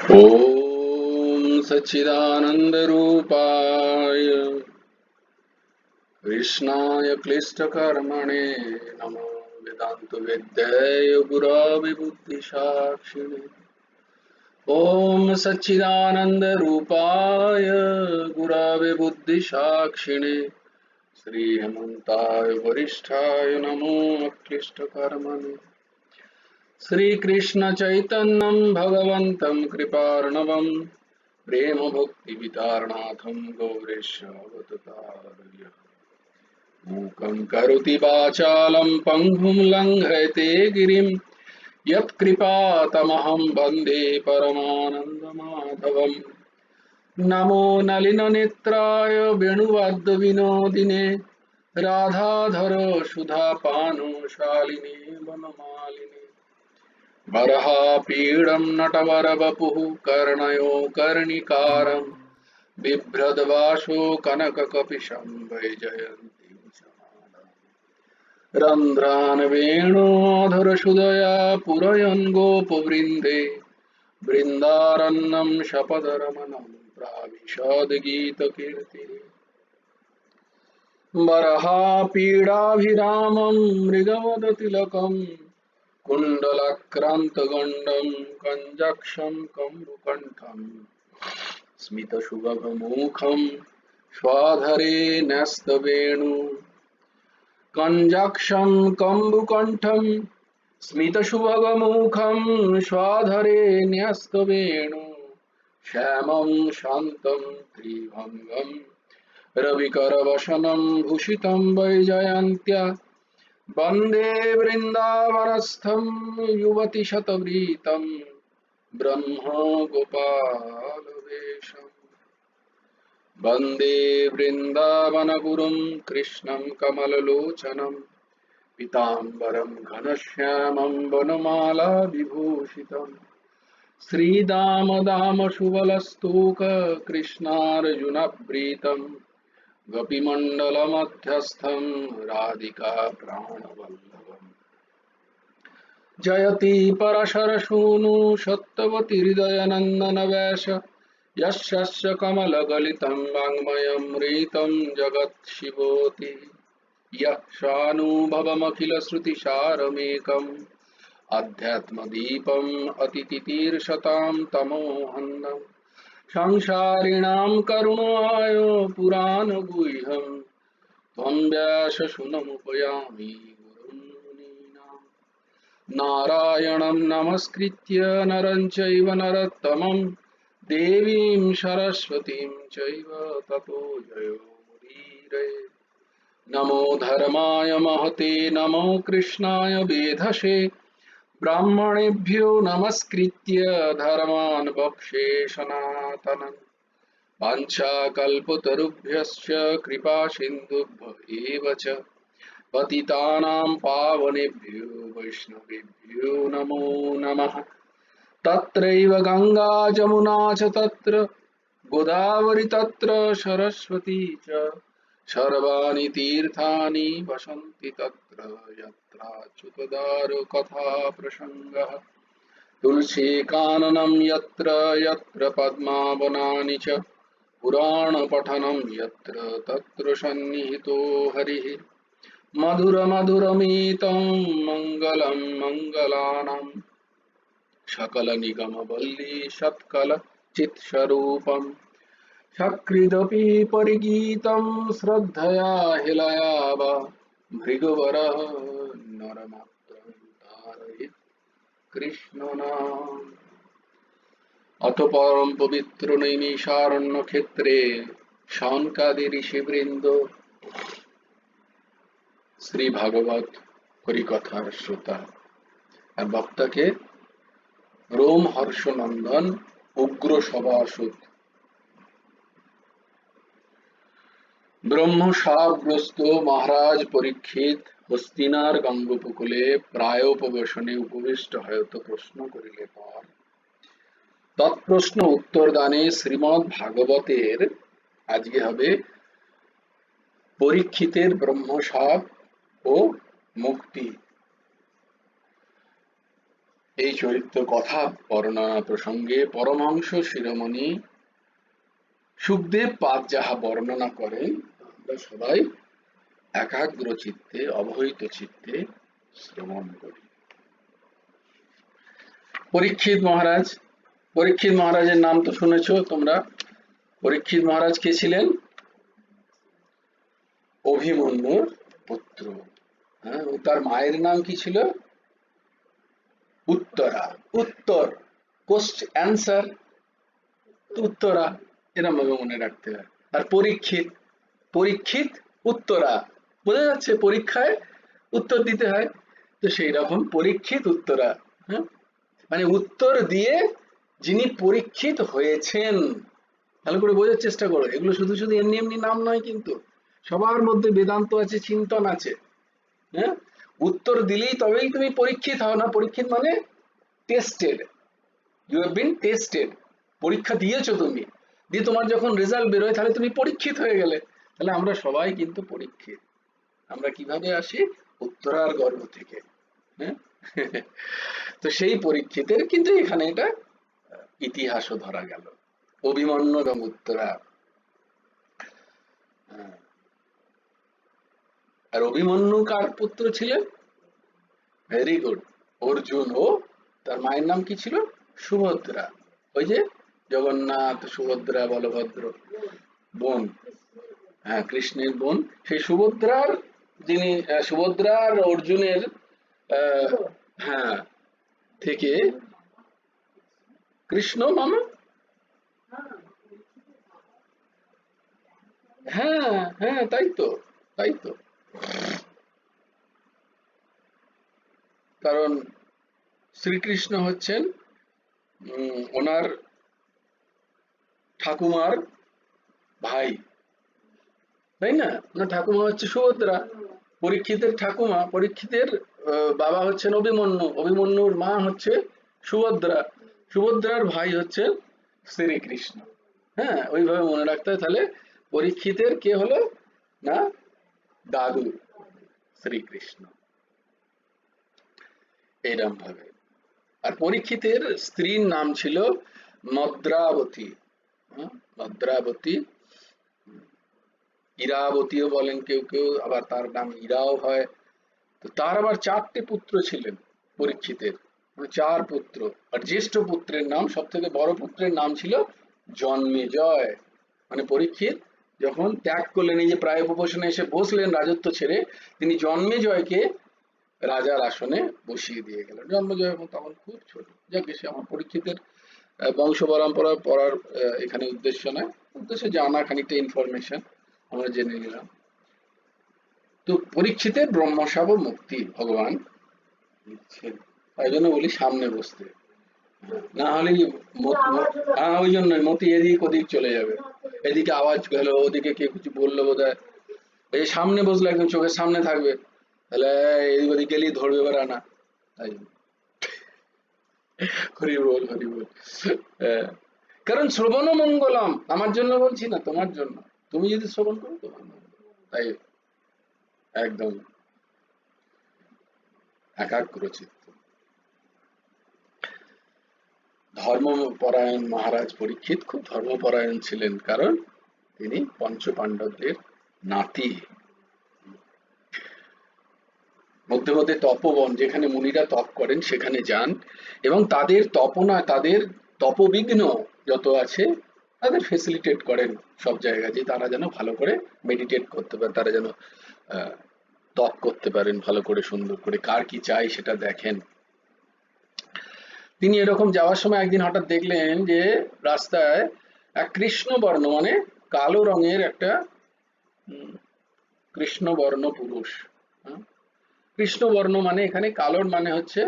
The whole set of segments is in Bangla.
ॐ सच्चिदानन्दरूपाय कृष्णाय क्लिष्टकर्मणे नमो वेदान्तवेद्याय गुरवे बुद्धिसाक्षिणे। ॐ सच्चिदानन्दरूपाय गुरवे बुद्धिसाक्षिणे श्रीहेमन्ताय वरिष्ठाय नमो अक्लिष्टकर्मणे। श्रीकृष्ण चैतन्यं भगवन्तं कृपार्णवम् प्रेम भक्ति वितारणाथं गौरेशवततारय मूकं करोति वाचालं पङ्गुं लङ्घयते गिरिं यत्कृपातमहं वन्दे परमानन्दमाधवम्। नमो नलिननेत्राय वेणुवाद्यविनोदिने राधाधर सुधापानो शालिने वनमालिने बर्हापीडं नटवरवपुः कर्णयो कर्णिकारम् बिभ्रद्वासो कनककपिशं वैजयन्तीं समानम्। रन्ध्रान् वेणोधरसुधया पूरयन् गोपवृन्दे बृन्दारण्यं शपदरमणं प्राविशद्गीतकीर्तिः। बर्हापीडाभिरामं मृगवदतिलकं कुण्डलाक्रान्तगण्डं कञ्जक्षं कम्बुकण्ठम् स्मितसुभगमुखं स्वाधरे न्यस्तवेणु कञ्जाक्षं कम्बुकण्ठं स्मितसुभगमुखं स्वाधरे न्यस्तवेणु श्यामं शान्तं त्रिभङ्गं रविकरवसनं भूषितं वैजयन्त्या वन्दे वृन्दावनस्थं युवतिशतवृतं ब्रह्मगोपालवेशम्। वन्दे वृन्दावनगुरुं कृष्णं कमललोचनं पीताम्बरं घनश्यामं वनमाला विभूषितं श्रीदामदामशुवलस्तोक कृष्णार्जुनप्रीतं गोपीमण्डलमध्यस्थं राधिका प्राणवल्लभम्। जयति परशरसूनु सत्यवती हृदयनन्दन वेश यस्य कमलगलितं वाङ्मयमृतं जगत्शिवोति यः स्वानुभवमखिलश्रुतिसारमेकम् अध्यात्मदीपम् अतितितीर्षतां तमोहन्दम् संसारिणां करुणाय पुराणगुह्यं त्वं व्यासशुनमुपयामि गुरुं मुनीनाम्। नारायणं नमस्कृत्य नरं चैव नरोत्तमं देवीं सरस्वतीं चैव ततो जयोमुदीरये। नमो धर्माय महते नमो कृष्णाय वेधसे ब्राह्मणेभ्यो नमस्कृत्य धर्मान् वक्ष्ये सनातनम्। वाञ्छाकल्पतरुभ्यश्च कृपासिन्धुभ्य एव च पतितानां पावनेभ्यो वैष्णवेभ्यो नमो नमः। तत्रैव गंगा जमुना च तत्र गोदावरी तत्र सरस्वती च सर्वाणि तीर्थानि वसन्ति तत्र यत्राच्युतदारो कथा प्रसङ्गः। तुलसीकाननं यत्र यत्र पद्मावनानि च पुराणपठनं यत्र तत्र सन्निहितो हरिः। मधुरमधुरमीतं मङ्गलं मङ्गलानां सकलनिगमवल्ली सत्कलचित्स्वरूपं सकृदपि परिगीतं श्रद्धया हिलया वा भृगुवरः नरमात्रं तारयेत् कृष्णनाम। अथ परम पवित्र नैमिषारण्य क्षेत्रे शौनकादि ऋषिवृंद শ্রী ভাগবত হরিকথার শ্রোতা আর বক্তাকে রোম হর্ষনন্দন উগ্র সভাসুত ব্রহ্মশাপগ্রস্ত মহারাজ পরীক্ষিত হস্তিনার গঙ্গোপকূলে প্রায়োপবেশনে উপবিষ্ট হয়ত প্রশ্ন করিলে পর তৎপ্রশ্ন উত্তরদানে শ্রীমদ্ ভাগবতের আজকে হবে পরীক্ষিতের ব্রহ্মশাপ ও মুক্তি। এই চরিত্র কথা বর্ণনা প্রসঙ্গে পরমহংস শিরোমণি সুখদেব পাদ যাহা বর্ণনা করেন, আমরা সবাই একাগ্র চিত্তে অবহিত চিত্তে শ্রবণ করি। পরীক্ষিত মহারাজ, পরীক্ষিত মহারাজের নাম তো শুনেছো তোমরা। পরীক্ষিত মহারাজ কে ছিলেন? অভিমন্যুর পুত্র। হ্যাঁ, তার মায়ের নাম কি ছিল? উত্তরা। উত্তর, কোশ্চেন অ্যান্সার, উত্তরা, এরকম ভাবে মনে রাখতে হয়। আর পরীক্ষিত, পরীক্ষিত উত্তরা, বোঝা যাচ্ছে পরীক্ষায় উত্তর দিতে হয়, তো সেই রকম পরীক্ষিত উত্তরা। হ্যাঁ, মানে উত্তর দিয়ে যিনি পরীক্ষিত হয়েছেন। ভালো করে বোঝার চেষ্টা করো, এগুলো শুধু শুধু এমনি এমনি নাম নয়, কিন্তু সবার মধ্যে বেদান্ত আছে, চিন্তন আছে। হ্যাঁ, উত্তর দিলেই তবেই তুমি পরীক্ষিত হও না। পরীক্ষিত মানে tested, you have been tested, পরীক্ষা দিয়েছো তুমি, দিয়ে তোমার যখন রেজাল্ট বেরোয় তাহলে তুমি পরীক্ষিত হয়ে গেলে। তাহলে আমরা সবাই কিন্তু পরীক্ষিত। আমরা কিভাবে আসি? উত্তরার গর্ভ থেকে। হ্যাঁ, তো সেই পরীক্ষিতের কিন্তু এখানে এটা ইতিহাসও ধরা গেল, অভিমন্যু এবং উত্তরা। হ্যাঁ, আর অভিমন্যু কার পুত্র ছিলেন? ভেরি গুড, অর্জুন ও তার মায়ের নাম কি ছিল? সুভদ্রা। ওই যে জগন্নাথ, সুভদ্রা, বলভদ্র বোন, হ্যাঁ, কৃষ্ণের বোন। সেই সুভদ্রার, যিনি সুভদ্রার অর্জুনের হ্যাঁ থেকে কৃষ্ণ মামা। হ্যাঁ হ্যাঁ, তাই তো, তাই তো। কারণ শ্রীকৃষ্ণ হচ্ছেন ওনার ঠাকুমার ভাই, তাই না? ওনার ঠাকুমা হচ্ছে সুভদ্রা, পরীক্ষিতের ঠাকুমা। পরীক্ষিতের বাবা হচ্ছেন অভিমন্যু, অভিমন্যুর মা হচ্ছে সুভদ্রা, সুভদ্রার ভাই হচ্ছে শ্রীকৃষ্ণ। হ্যাঁ, ওইভাবে মনে রাখতে হয়। তাহলে পরীক্ষিতের কে হলো না? দাদু শ্রীকৃষ্ণ, এরম ভাবে। আর পরীক্ষিতের স্ত্রীর নাম ছিল মদ্রাবতী। হ্যাঁ, মদ্রাবতী, ইরাবতীও বলেন কেউ কেউ, আবার তার নাম ইরাও হয়। তো তার আবার 4টে পুত্র ছিলেন পরীক্ষিতের, মানে 4 পুত্র। আর জ্যেষ্ঠ পুত্রের নাম, সব থেকে বড় পুত্রের নাম ছিল জন্মেজয়। মানে পরীক্ষিত যখন ত্যাগ করলেন, এই যে প্রায় উপবেশনে এসে বসলেন রাজত্ব ছেড়ে, তিনি জন্মেজয়কে রাজার আসনে বসিয়ে দিয়ে গেলেন। জন্মেজয় তখন খুব ছোট। যাক, সে আমার পরীক্ষিতের বংশ পরম্পরা পড়ার এখানে উদ্দেশ্য নয়, উদ্দেশ্য জানা খানিকটা ইনফরমেশন আমরা জেনে নিলাম। তো পরীক্ষিতের ব্রহ্মশাপ মুক্তি ভগবান দিচ্ছেন, তাই জন্য বলি সামনে বসতে, না হলে ওই জন্যই মতি এদিক ওদিক চলে যাবে। এদিকে আওয়াজ গেল, ওদিকে কে কিছু বললো বোধ হয়, এই সামনে বসলে একদম চোখের সামনে থাকবে, তাহলে এদিক ওদিক গেলেই ধরবে বেড়ানা। তাই হরি বল, হরি বল। আহ, কারণ শ্রবণ মঙ্গলম, আমার জন্য বলছি না, তোমার জন্য। তুমি যদি শ্রবণ করো তোমার মঙ্গল। তাই একদম একাগ্র চিত্ত। ধর্মপরায়ণ মহারাজ পরীক্ষিত খুব ধর্মপরায়ণ ছিলেন, কারণ তিনি পঞ্চপাণ্ডবদের নাতি। মধ্যে মধ্যে তপবন, যেখানে মুনিরা তপ করেন সেখানে যান, এবং তাদের তপনা, তাদের তপবিঘ্ন যত আছে তাদের ফেসিলিটেট করেন সব জায়গায়, যে তারা যেন ভালো করে মেডিটেট করতে পারে, তারা যেন আহ, তপ করতে পারেন ভালো করে, সুন্দর করে, কার কি চাই সেটা দেখেন। তিনি এরকম যাওয়ার সময় একদিন হঠাৎ দেখলেন যে রাস্তায় এক কৃষ্ণবর্ণ, মানে কালো রঙের একটা কৃষ্ণবর্ণ পুরুষ। হ্যাঁ, কৃষ্ণবর্ণ মানে এখানে কালোর মানে হচ্ছে,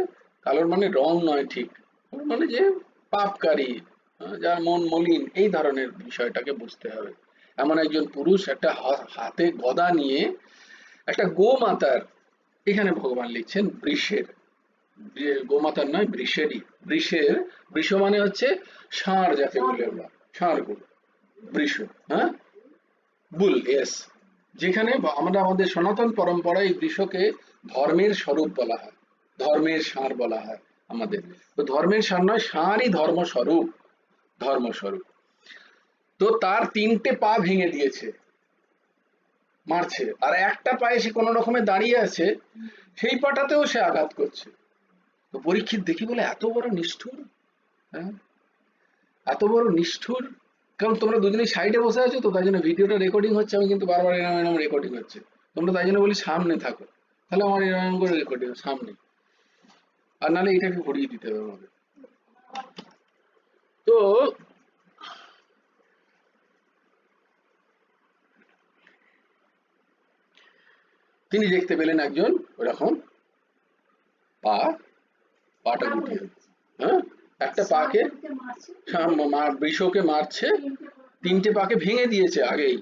কালোর মানে রং নয় ঠিক, মানে যে পাপকারী, যার মন মলিন, এই ধরনের বিষয়টাকে বুঝতে হবে। এমন একজন পুরুষ একটা হাতে গদা নিয়ে একটা গোমাতার, এখানে ভগবান লিখছেন বৃষের, গোমাতার নয় বৃষেরই, বৃষের, বৃষ মানে হচ্ছে ষাঁড় যাকে বলি আমরা, ষাঁড় গুলো, বৃষ। হ্যাঁ, বুল, ইয়েস। যেখানে আমরা আমাদের সনাতন পরম্পরায় এই বৃষকে ধর্মের স্বরূপ বলা হয়, ধর্মের ষাঁড় বলা হয়। আমাদের। তো ধর্মের সার নয়, ষাঁড়ই ধর্মস্বরূপ, ধর্মস্বরূপ। তো তার 3টে পা ভেঙে দিয়েছে, মারছে, আর একটা পায়ে সে কোনো রকমে দাঁড়িয়ে আছে, সেই পাটাতেও সে আঘাত করছে। তো পরীক্ষিত দেখি বলে এত বড় নিষ্ঠুর, হ্যাঁ, এত বড় নিষ্ঠুর। কারণ তোমরা দুজনেই সাইডে বসে আছো, তো তাই জন্য ভিডিওটা রেকর্ডিং হচ্ছে, আমি কিন্তু বারবার এরকম এরকম রেকর্ডিং হচ্ছে, তোমরা তাই জন্য বলি সামনে থাকো, তাহলে আমার এরকম করে রেকর্ডিং সামনে, আর নাহলে এটাকে ঘুরিয়ে দিতে হবে আমাকে। তো তিনি দেখতে পেলেন একজন ওরকম পা, পাটা গুটিয়ে, হ্যাঁ, একটা পাকে, বৃষকে মারছে, 3টে পাকে ভেঙে দিয়েছে আগেই,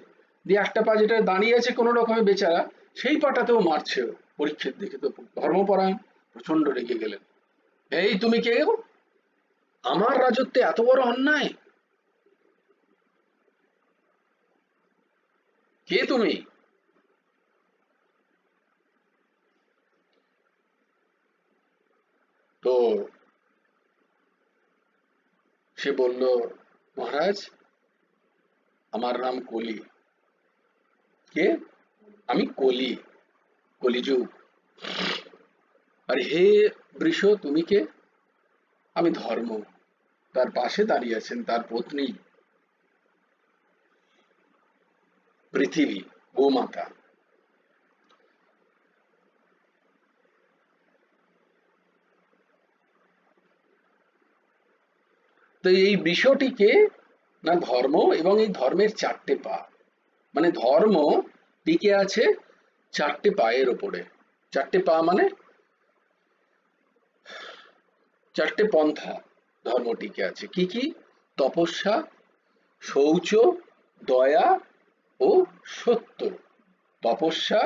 দিয়ে একটা পা যেটা দাঁড়িয়ে আছে কোনো রকমে বেচারা, সেই পাটাতেও মারছে ও। পরীক্ষিত দেখে তো ধর্মপরায়ণ প্রচন্ড রেগে গেলেন, এই তুমি কে গো, আমার রাজত্বে এত বড় অন্যায়, কে তুমি? তো সে বলল, মহারাজ আমার নাম কলি। কে? আমি কলি, কলিযুগ। আর হে বৃষ, তুমি কে? আমি ধর্ম। তার পাশে দাঁড়িয়ে আছেন তার পত্নী পৃথিবী, গোমাতা। তো এই বিষয়টিকে, না ধর্ম এবং এই ধর্মের 4টে পা, মানে ধর্ম টিকে আছে 4টে পায়ের ওপরে। 4টে পা মানে 4টে পন্থা ধর্ম টিকে আছে, কি কি? তপস্যা, শৌচ, দয়া ও সত্য। তপস্যা,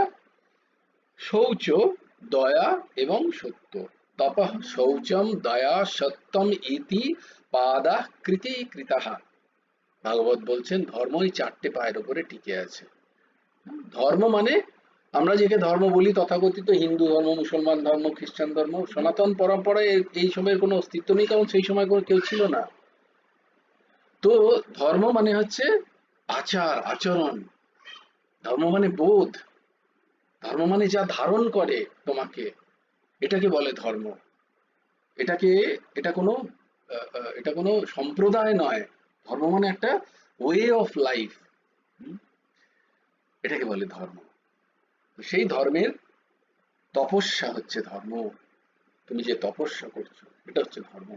শৌচ, দয়া এবং সত্য। তপঃ শৌচম দয়া সত্যম ইতি পাদাঃ কৃতি কৃতাঃ। ভাগবত বলছেন ধর্ম এই 4টে পায়ের উপরে টিকে আছে। ধর্ম মানে আমরা যেকে ধর্ম বলি, তথাকথিত হিন্দু ধর্ম, মুসলমান ধর্ম, খ্রিস্টান ধর্ম, সনাতন পরম্পরায় এই সময়ের কোনো অস্তিত্ব নেই, কারণ সেই সময় কোনো কেউ ছিল না। তো ধর্ম মানে হচ্ছে আচার আচরণ, ধর্ম মানে বোধ, ধর্ম মানে যা ধারণ করে তোমাকে, এটাকে বলে ধর্ম। এটাকে, এটা কোনো এটা কোনো সম্প্রদায় নয়, ধর্ম মানে একটা ওয়ে অফ লাইফ, এটাকে বলে ধর্ম। সেই ধর্মের তপস্যা হচ্ছে ধর্ম, তুমি যে তপস্যা করছো এটা হচ্ছে ধর্ম।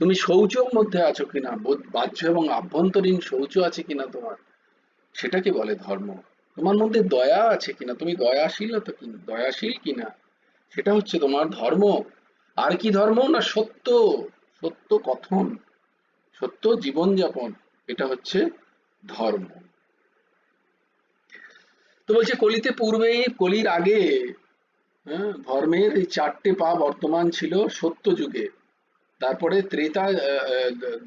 তুমি শৌচর মধ্যে আছো কিনা, বাহ্য এবং আভ্যন্তরীণ শৌচ আছে কিনা তোমার, সেটাকে বলে ধর্ম। তোমার মধ্যে দয়া আছে কিনা, তুমি দয়াশীল তো কিনা, দয়াশীল কিনা, সেটা হচ্ছে তোমার ধর্ম। আর কি ধর্ম? না সত্য, সত্য কথন, সত্য জীবনযাপন, এটা হচ্ছে ধর্ম। তো বলছে কলিতে পূর্বে, কলির আগে, হ্যাঁ, ধর্মের এই 4টে পা বর্তমান ছিল সত্য যুগে, তারপরে ত্রেতা,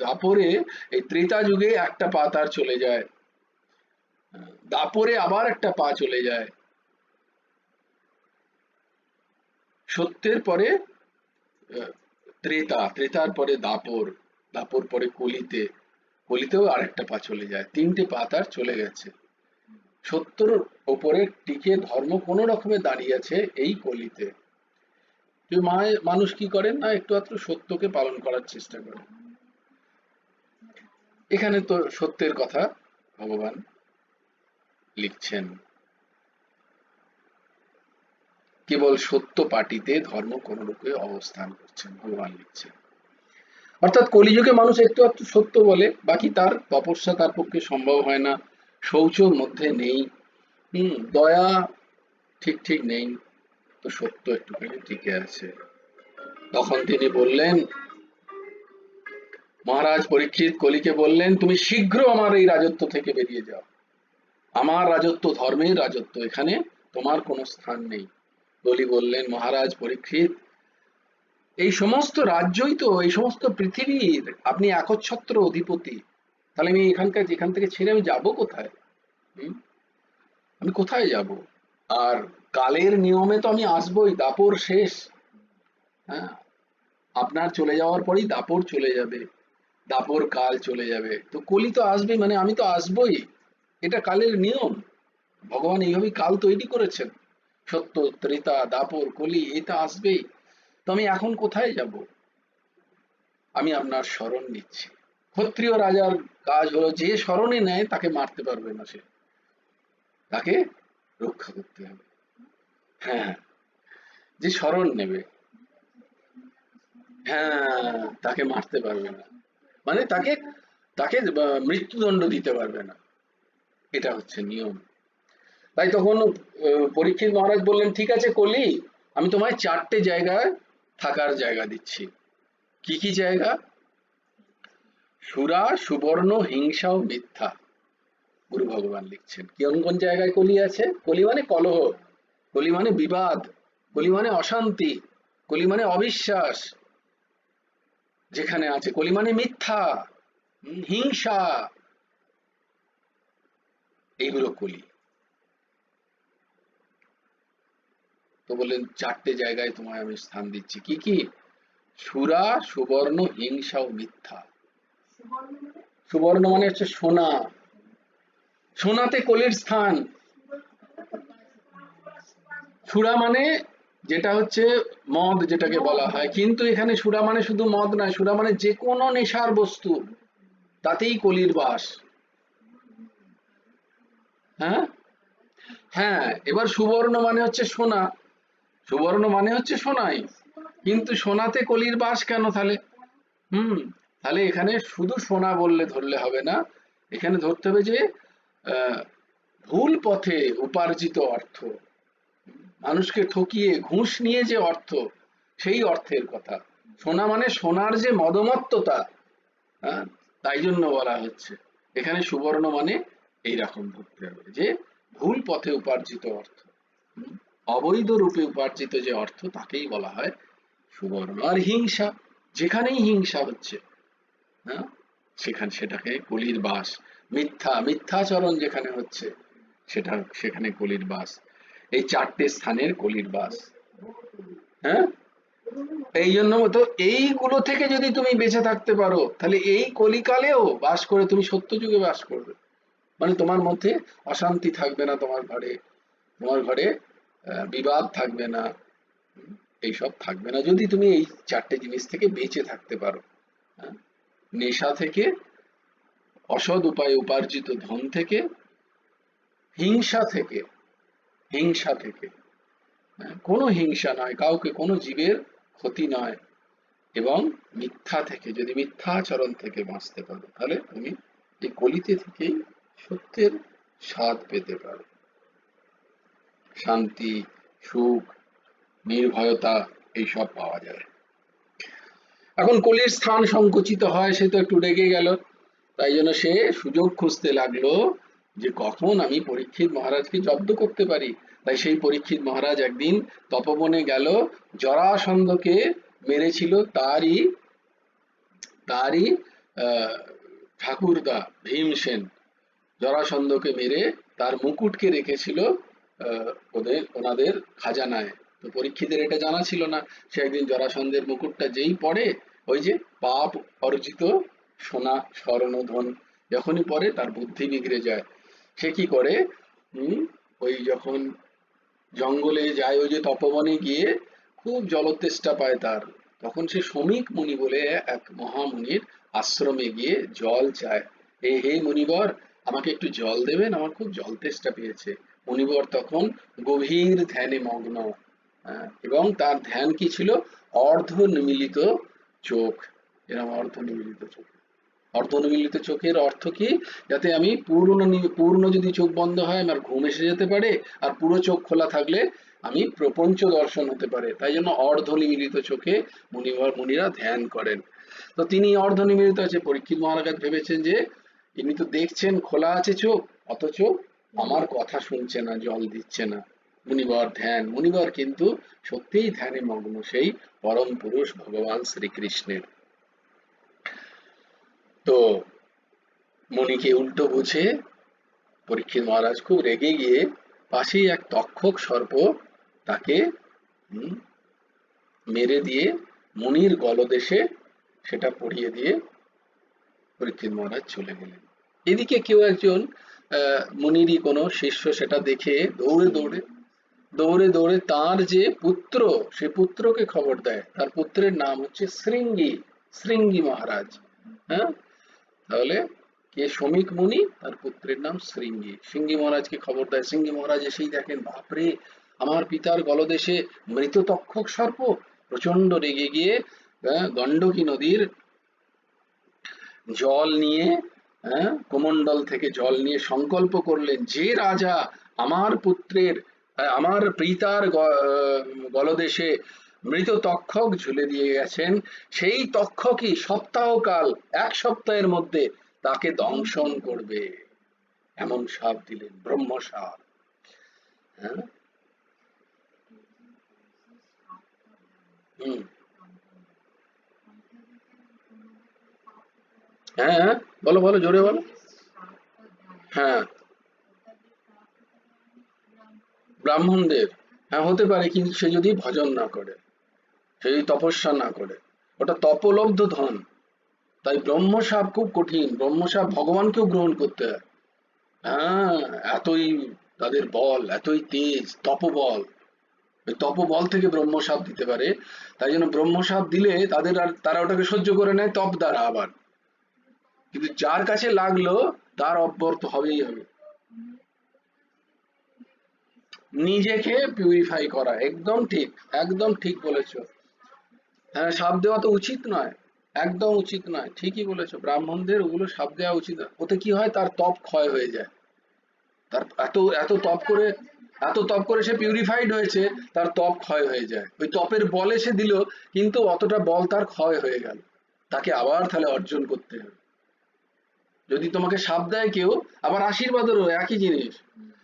দাপরে, এই ত্রেতা যুগে একটা পা তার চলে যায়, দাপরে আবার একটা পা চলে যায়, সত্যের পরে ত্রেতা, ত্রেতার পরে দাপর, দাপর পরে কলিতে, কলিতেও আরেকটা পা চলে যায়, 3টে পা তার চলে গেছে। সত্যর ওপরে টিকে ধর্ম কোনো রকমে দাঁড়িয়ে আছে এই কলিতে। মানুষ কি করেন না, একটু আধটু সত্যকে পালন করার চেষ্টা করে। এখানে তো সত্যের কথা ভগবান লিখছেন, কেবল সত্য পাটিতে ধর্ম কোন রূপে অবস্থান করছেন, ভগবান লিখছেন। অর্থাৎ কলিযুগে মানুষ একটু একটু সত্য বলে, বাকি তার তপস্যা তার পক্ষে সম্ভব হয় না, শৌচর মধ্যে নেই, দয়া ঠিক ঠিক নেই, তো সত্য একটুখানি টিকে আছে। তখন তিনি বললেন, মহারাজ পরীক্ষিত কলিকে বললেন, তুমি শীঘ্র আমার এই রাজত্ব থেকে বেরিয়ে যাও, আমার রাজত্ব ধর্মের রাজত্ব, এখানে তোমার কোনো স্থান নেই। কলি বললেন, মহারাজ পরীক্ষিত, এই সমস্ত রাজ্যই তো, এই সমস্ত পৃথিবীর আপনি একচ্ছত্র অধিপতি, তাহলে আমি এখান থেকে ছেড়ে আমি যাবো কোথায়? হুম? আমি কোথায় যাব? আর কালের নিয়মে তো আমি আসবই, দাপর শেষ, হ্যাঁ, আপনার চলে যাওয়ার পরেই দাপর চলে যাবে, দাপর কাল চলে যাবে, তো কলি তো আসবে, মানে আমি তো আসবই, এটা কালের নিয়ম। ভগবান এইভাবেই কাল তৈরি করেছেন, সত্য, ত্রেতা, দাপর, কলি, এটা আসবেই। তো আমি এখন কোথায় যাব? আমি আপনার শরণ নিচ্ছি। ক্ষত্রিয় রাজার কাজ হলো যে শরণে নেয় তাকে মারতে পারবে না, সে তাকে রক্ষা করতে হবে। হ্যাঁ, যে শরণ নেবে, হ্যাঁ, তাকে মারতে পারবে না, মানে তাকে তাকে মৃত্যুদণ্ড দিতে পারবে না, এটা হচ্ছে নিয়ম। তাই তখন পরীক্ষিত মহারাজ বললেন, ঠিক আছে কলি, আমি তোমায় 4টে জায়গায় থাকার জায়গা দিচ্ছি। কি কি জায়গা? সুরা, সুবর্ণ, হিংসা ও মিথ্যা। গুরু ভগবান লিখছেন কোন কোন জায়গায় কলি আছে। কলি মানে কলহ, কলি মানে বিবাদ, কলি মানে অশান্তি, কলি মানে অবিশ্বাস, যেখানে আছে কলি মানে মিথ্যা, হিংসা, এইগুলো কলি। তো বললেন 4টে জায়গায় তোমায় আমি স্থান দিচ্ছি। কি কি? সুরা, সুবর্ণ, হিংসা ও মিথ্যা। সুবর্ণ মানে হচ্ছে সোনা, সোনাতে কলির স্থান। সুরা মানে যেটা হচ্ছে মদ, যেটাকে বলা হয়, কিন্তু এখানে সুরা মানে শুধু মদ নয়, সুরা মানে যে কোনো নেশার বস্তু, তাতেই কলির বাস। হ্যাঁ, হ্যাঁ, এবার সুবর্ণ মানে হচ্ছে সোনা, সুবর্ণ মানে হচ্ছে সোনাই, কিন্তু সোনাতে কলির বাস কেন তাহলে? হুম, তাহলে এখানে শুধু সোনা বললে ধরলে হবে না, এখানে ধরতে হবে যে আহ, ভুল পথে উপার্জিত অর্থ, মানুষকে ঠকিয়ে ঘুষ নিয়ে যে অর্থ, সেই অর্থের কথা। সোনা মানে সোনার যে মদমত্ততা, হ্যাঁ, তাই জন্য বলা হচ্ছে। এখানে সুবর্ণ মানে এইরকম ধরতে হবে যে ভুল পথে উপার্জিত অর্থ, অবৈধ রূপে উপার্জিত যে অর্থ, তাকেই বলা হয় সুবর্ণ। আর হিংসা, যেখানেই হিংসা হচ্ছে, হ্যাঁ, সেটাকে কলির বাস। মিথ্যা, মিথ্যাচরণ যেখানে হচ্ছে, সেখানে কলির বাস। এই 4টে স্থানের কলির বাস। হ্যাঁ, এই জন্য তো এইগুলো থেকে যদি তুমি বেঁচে থাকতে পারো, তাহলে এই কলিকালেও বাস করে তুমি সত্য যুগে বাস করবে। মানে তোমার মধ্যে অশান্তি থাকবে না, তোমার ঘরে বিবাদ থাকবে না, এইসব থাকবে না, যদি তুমি এই 4টে জিনিস থেকে বেঁচে থাকতে পারো। হ্যাঁ, নেশা থেকে, অসৎ উপায়ে উপার্জিত ধন থেকে, হিংসা থেকে, হিংসা থেকে, হ্যাঁ, কোনো হিংসা নয়, কাউকে কোনো জীবের ক্ষতি নয়, এবং মিথ্যা থেকে, যদি মিথ্যাচরণ থেকে বাঁচতে পারো, তাহলে তুমি এই কলিতে থেকেই সত্যের স্বাদ পেতে পারো। শান্তি, সুখ, নির্ভয়তা, এইসব পাওয়া যায়। এখন কলির স্থান সংকুচিত হয়, সে তো একটু রেগে গেল, তাই জন্য সে সুযোগ খুঁজতে লাগলো যে কখন আমি পরীক্ষিত মহারাজকে জব্দ করতে পারি। তাই সেই পরীক্ষিত মহারাজ একদিন তপবনে গেল, জরাসন্ধকে মেরেছিল তারই তারই ঠাকুরদা ভীমসেন, জরাসন্ধকে মেরে তার মুকুটকে রেখেছিল ওনাদের খাজানায়। তো পরীক্ষিতের এটা জানা ছিল না। সে একদিন জরাসন্ধের মুকুটটা যেই পড়ে, ওই যে পাপ অর্জিত সোনা, স্বর্ণধন যখনই পড়ে, তার বুদ্ধি বিগড়ে যায়। সে কি করে, ওই যখন জঙ্গলে যায়, ওই যে তপবনে গিয়ে খুব জলতেষ্টা পায় তার, তখন সে শমিক মুনি বলে এক মহামুনির আশ্রমে গিয়ে জল চায়। হে মুনিবর, আমাকে একটু জল দেবেন, আমার খুব জল তেষ্টা পেয়েছে। মুনিবর তখন গভীর ধ্যানে মগ্ন, এবং তার ধ্যান কি ছিল? অর্ধ নিমিলিত চোখ, এরকম অর্ধ নিমিলিত চোখ। অর্ধনিমীলিত চোখের অর্থ কি? যাতে আমি পূর্ণ যদি চোখ বন্ধ হয় আমার ঘুম এসে যেতে পারে, আর পুরো চোখ খোলা থাকলে আমি প্রপঞ্চ দর্শন হতে পারে। তাই জন্য অর্ধনিমীলিত চোখে মুনিরা ধ্যান করেন। তো তিনি অর্ধনিমীলিত আছে, পরীক্ষিত মহারাজ ভেবেছেন যে ইনি তো দেখছেন খোলা আছে চোখ, অথচ আমার কথা শুনছে না, জল দিচ্ছে না। মুনিবর কিন্তু সত্যিই ধ্যানে মগ্ন, সেই পরম পুরুষ ভগবান শ্রীকৃষ্ণের। তো মণিকে উল্টো বুঝে পরীক্ষিত মহারাজ খুব রেগে গিয়ে পাশেই এক তক্ষক সর্প, তাকে মেরে দিয়ে মুনির গলদেশে সেটা পড়িয়ে দিয়ে পরীক্ষিত মহারাজ চলে গেলেন। এদিকে কেউ একজন মুনিরই কোনো শিষ্য সেটা দেখে দৌড়ে দৌড়ে দৌড়ে দৌড়ে তার যে পুত্র, সে পুত্রকে খবর দেয়। তার পুত্রের নাম হচ্ছে শৃঙ্গি, শৃঙ্গি মহারাজ। হ্যাঁ, তাহলে কে? শমিক মুনি, তার পুত্রের নাম শৃঙ্গি। শৃঙ্গি মহারাজকে খবর দেয়। শৃঙ্গি মহারাজ এসেই দেখেন, বাপরে, আমার পিতার গলদেশে মৃত তক্ষক সর্প। প্রচন্ড রেগে গিয়ে গণ্ডকী নদীর জল নিয়ে, কমণ্ডল থেকে জল নিয়ে সংকল্প করলেন, যে রাজা আমার পুত্রের আমার পিতার গলদেশে মৃত তক্ষক ঝুলে দিয়ে গেছেন, সেই তক্ষকই সপ্তাহকাল, 1 সপ্তাহের মধ্যে তাকে দংশন করবে, এমন শাপ দিলেন, ব্রহ্ম শাপ। হ্যাঁ, হম, হ্যাঁ, হ্যাঁ, বলো বলো, জোরে বলো। হ্যাঁ, ব্রাহ্মণদের। হ্যাঁ, হতে পারে, কিন্তু সে যদি ভজন না করে, সে যদি তপস্যা না করে, ওটা তপলব্ধ ধন। তাই ব্রহ্মসাপ খুব কঠিন, ব্রহ্মসাপ ভগবানকেও গ্রহণ করতে হয়। হ্যাঁ, এতই তাদের বল, এতই তেজ, তপবল। ওই তপবল থেকে ব্রহ্মসাপ দিতে পারে। তাই জন্য ব্রহ্মসাপ দিলে তাদের, আর তারা ওটাকে সহ্য করে নেয় তপ দ্বারা আবার। কিন্তু যার কাছে লাগলো তার অব্যর্থ হবেই হবে। নিজেকে পিউরিফাই করা, একদম ঠিক, একদম ঠিক বলেছো। হ্যাঁ, সাপ দেওয়া তো উচিত নয়, একদম উচিত নয়, ঠিকই বলেছো। ব্রাহ্মণদের ওগুলো সাপ দেওয়া উচিত নয়। ওতে কি হয়, তার তপ ক্ষয় হয়ে যায়। তার এত এত তপ করে, এত তপ করে সে পিউরিফাইড হয়েছে, তার তপ ক্ষয় হয়ে যায়। ওই তপের বলে সে দিল, কিন্তু অতটা বল তার ক্ষয় হয়ে গেল। তাকে আবার তাহলে অর্জন করতে হবে। যদি তোমাকে সাপ দেয় কেউ, আবার আশীর্বাদেরও একই জিনিস।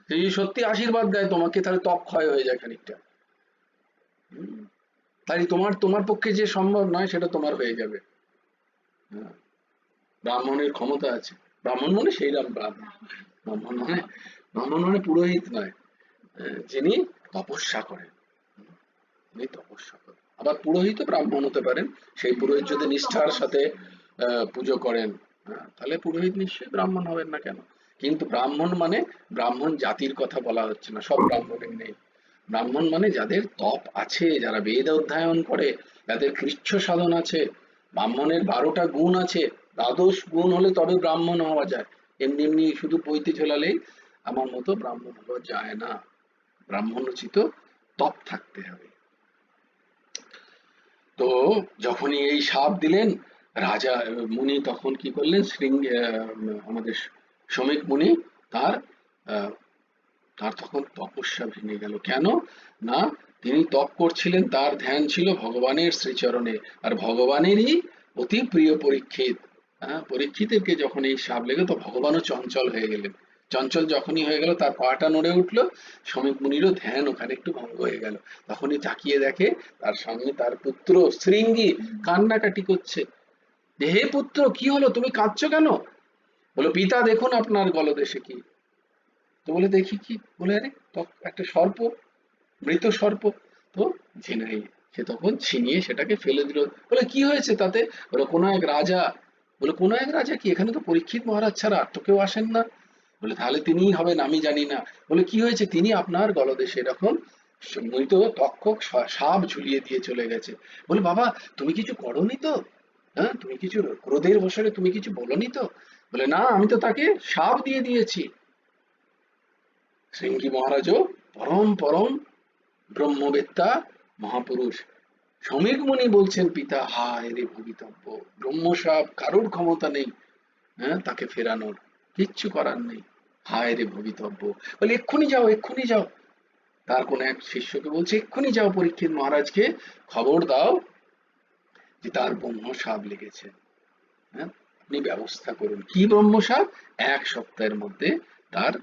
সে যদি সত্যি আশীর্বাদ দেয় তোমাকে, তাহলে তপ ক্ষয় হয়ে যায় খানিকটা। হুম, তাই তোমার তোমার পক্ষে যে সম্ভব নয় সেটা তোমার হয়ে যাবে। হ্যাঁ, ব্রাহ্মণের ক্ষমতা আছে। ব্রাহ্মণ মানে সেইরাম ব্রাহ্মণ। ব্রাহ্মণ মানে, ব্রাহ্মণ মানে পুরোহিত নয়, যিনি তপস্যা করেন। তিনি তপস্যা করেন। আবার পুরোহিত ব্রাহ্মণ হতে পারেন। সেই পুরোহিত যদি নিষ্ঠার সাথে পুজো করেন, তাহলে পুরোহিত নিশ্চয়ই ব্রাহ্মণ হবেন না কেন? কিন্তু ব্রাহ্মণ মানে, ব্রাহ্মণ জাতির কথা বলা হচ্ছে না, সব ব্রাহ্মণের নেই। ব্রাহ্মণ মানে যাদের তপ আছে, যারা বেদ অধ্যয়ন করে, যাদের কৃচ্ছ সাধন আছে। ব্রাহ্মণের 12টা গুণ আছে, দ্বাদশ গুণ হলে তবে ব্রাহ্মণ হওয়া যায়। এমনি এমনি শুধু পৈতে ঝোলালেই আমার মতো ব্রাহ্মণ হওয়া যায় না। ব্রাহ্মণ উচিত তপ থাকতে হবে। তো যখনই এই শাপ দিলেন রাজা, মুনি তখন কি করলেন, আমাদের শ্রমিক মুনি, তার আহ, তার তখন তপস্যা ভেঙে গেল। কেন? না, তিনি তপ করছিলেন, তার ধ্যান ছিল ভগবানের শ্রীচরণে। আর ভগবানেরই অতি প্রিয় পরীক্ষিত। পরীক্ষিতেরকে যখন এই সাপ লেগে, তো ভগবানও চঞ্চল হয়ে গেলেন। চঞ্চল যখনই হয়ে গেল, তার পাটা নড়ে উঠলো। শ্রমিক মুনিরও ধ্যান ওখানে একটু ভঙ্গ হয়ে গেল। তখনই তাকিয়ে দেখে তার সামনে তার পুত্র শৃঙ্গি কান্নাকাটি করছে। যে, হে পুত্র, কি হলো, তুমি কাঁদছো কেন? বলো, পিতা দেখুন আপনার গলদেশে কি। তো বলে, দেখি কি। বলে, আরে, একটা সর্প, মৃত সর্প। তো ঝিনাই, সে তখন ছিনিয়ে সেটাকে ফেলে দিল। বলে, কি হয়েছে তাতে? বলে, কোনো এক রাজা। বলে, কোনো এক রাজা কি, এখানে তো পরীক্ষিত মহারাজ ছাড়া আর তো কেউ আসেন না। বলে, তাহলে তিনিই হবেন, আমি জানি না। বলে, কি হয়েছে? তিনি আপনার গলদেশে এরকম মৃত তক্ষক সাপ ঝুলিয়ে দিয়ে চলে গেছে। বলে, বাবা, তুমি কিছু করনি তো? হ্যাঁ, তুমি কিছু ক্রোধের বশরে তুমি কিছু বলনি তো? বলে, না, আমি তো তাকে সাপ দিয়ে দিয়েছি। শৃঙ্গি মহারাজও পরম পরম ব্রহ্মবেত্তা মহাপুরুষ। সমীক মুনি বলছেন, পিতা, হায় রে ভবিতব্য, ব্রহ্মসাপ কারোর ক্ষমতা নেই, তাকে ফেরানোর, কিচ্ছু করার নেই। হায় রে ভবিতব্য। বলে, এক্ষুনি যাও, এক্ষুনি যাও। তার কোন এক শিষ্যকে বলছে, এক্ষুনি যাও, পরীক্ষিত মহারাজকে খবর দাও যে তার ব্রহ্মসাপ লেগেছে। হ্যাঁ, আপনি ব্যবস্থা করুন। কি ব্রহ্মসাপ? 1 সপ্তাহের মধ্যে তার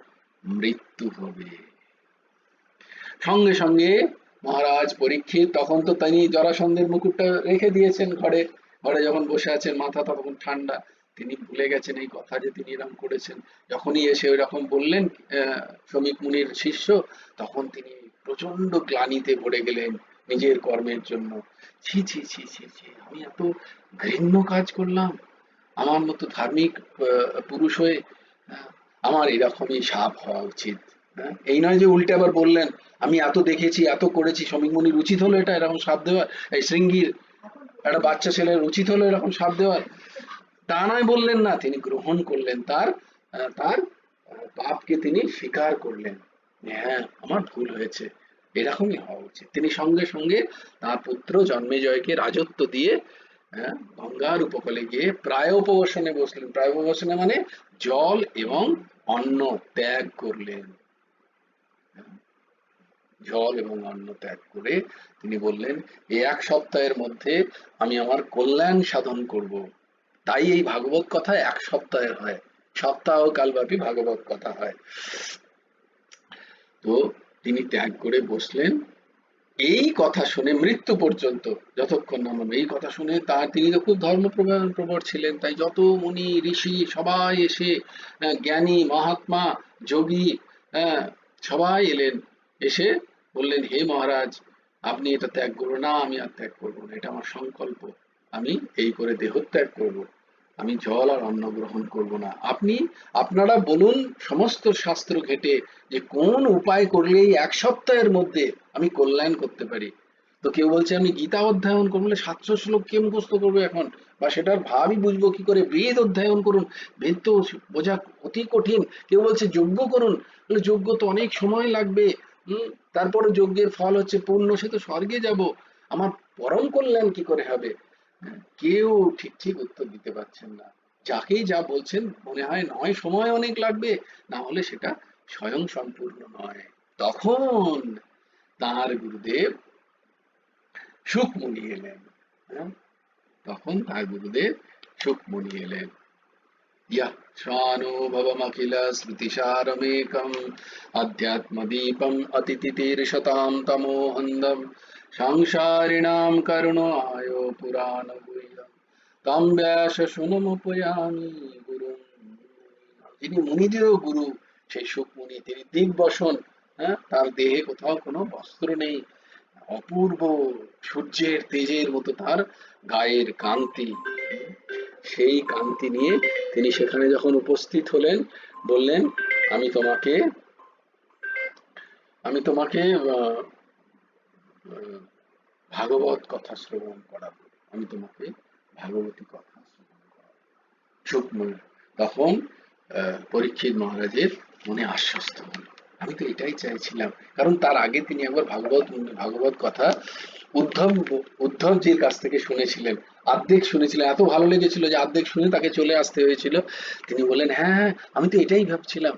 মৃত্যু হবে। সঙ্গে সঙ্গে মহারাজ পরীক্ষিত, তখন তো তিনি জরাসন্ধের মুকুটটা রেখে দিয়েছেন ঘরে। ঘরে যখন বসে আছেন, মাথা তখন ঠান্ডা, তিনি ভুলে গেছেন এই কথা যে তিনি এরকম করেছেন। যখনই এসে ওই রকম বললেন শ্রমিক মুনির শিষ্য, তখন তিনি প্রচন্ড গ্লানিতে ভরে গেলেন নিজের কর্মের জন্য। ছি ছি ছি ছি ছি, আমি এত ঘৃণ্য কাজ করলাম, আমার মতো ধার্মিক পুরুষ হয়ে আমার এরকমই সাপ হওয়া উচিত। হ্যাঁ, এই নয় যে উল্টে আবার বললেন আমি এত দেখেছি এত করেছি, শ্রমিক মনির উচিত হলো এটা এরকম সাপ দেওয়া, এই শৃঙ্গির একটা বাচ্চা ছেলের উচিত হলো এরকম সাপ দেওয়ার, তা নয় বললেন না, তিনি গ্রহণ করলেন তার তার পাপকে তিনি স্বীকার করলেন, হ্যাঁ আমার ভুল হয়েছে, এরকমই হওয়া উচিত। তিনি সঙ্গে সঙ্গে তার পুত্র জন্মেজয়কে রাজত্ব দিয়ে গঙ্গার উপকূলে গিয়ে প্রায় উপবেশনে বসলেন। প্রায় উপবেশনে মানে জল এবং অন্ন ত্যাগ করলেন। জল এবং অন্ন ত্যাগ করে তিনি বললেন এই এক সপ্তাহের মধ্যে আমি আমার কল্যাণ সাধন করব। তাই এই ভাগবত কথা এক সপ্তাহের হয়, সপ্তাহ কালব্যাপী ভাগবত কথা হয়। তো তিনি ত্যাগ করে বসলেন। এই কথা শুনে মৃত্যু পর্যন্ত যতক্ষণ না এই কথা শুনে তার, তিনি তো খুব ধর্মপ্রবর ছিলেন, তাই যত মুনি ঋষি সবাই এসে জ্ঞানী মহাত্মা যোগী সবাই এলেন, এসে বললেন হে মহারাজ আপনি এটা ত্যাগ করুন না, আমি আর ত্যাগ করবো না, এটা আমার সংকল্প, আমি এই করে দেহত্যাগ করব, আমি জল আর অন্ন গ্রহণ করব না। আপনি আপনারা বলুন সমস্ত শাস্ত্র ঘেটে যে কোন উপায় করলে এই এক সপ্তাহের মধ্যে আমি কল্যাণ করতে পারি। তো কেউ বলছে আমি গীতা অধ্যয়ন করবো, বলে 700 শ্লোক কে মুখস্থ করবে এখন, বা সেটার ভাবই বুঝবো কি করে, বেদ অধ্যয়ন করুন, বেদ তো বোঝা অতি কঠিন। কেউ বলছে যজ্ঞ করুন, বলে যজ্ঞ তো অনেক সময় লাগবে, তারপরে যজ্ঞের ফল হচ্ছে পূর্ণ, সে তো স্বর্গে যাব, আমার পরম কল্যাণ কি করে হবে। কেউ ঠিক ঠিক উত্তর দিতে পারছেন না, যাকেই যা বলছেন মনে হয় নয় সময় অনেক লাগবে, না হলে সেটা স্বয়ং সম্পূর্ণ নয়। তখন তার গুরুদেব শুকমুনি এলেন। হ্যাঁ, তখন তার গুরুদেব শুকমুনি এলেন। यः श्वानुभवमखिलश्रुतिसारमेकम् अध्यात्मदीपम् अतितितीर्षतां तमोहन्दम् संसारिणां करुणायो पुराणगुह्यम् तं व्याससुनमुपयामि गुरुं। যিনি মুনিদেরও গুরু, সেই সুকমুনি, তিনি দিগবসন, তার দেহে কোথাও কোনো বস্ত্র নেই, অপূর্ব সূর্যের তেজের মতো তার গায়ের কান্তি, সেই কান্তি নিয়ে তিনি সেখানে যখন উপস্থিত হলেন বললেন আমি তোমাকে আমি তোমাকে ভাগবত কথা শ্রবণ করাবো, আমি তোমাকে ভাগবতী কথা শ্রবণ করাবো। সুকমুনি তখন পরীক্ষিত মহারাজের মনে আশ্বস্ত হল, আমি তো এটাই চাইছিলাম, কারণ তার আগে তিনি একবার ভাগবত কথা উদ্ধবজির কাছ থেকে শুনেছিলেন, অর্ধেক শুনেছিলেন, এত ভালো লেগেছিল যে অর্ধেক শুনে তাকে চলে আসতে হয়েছিল। তিনি বললেন হ্যাঁ হ্যাঁ আমি তো এটাই ভাবছিলাম,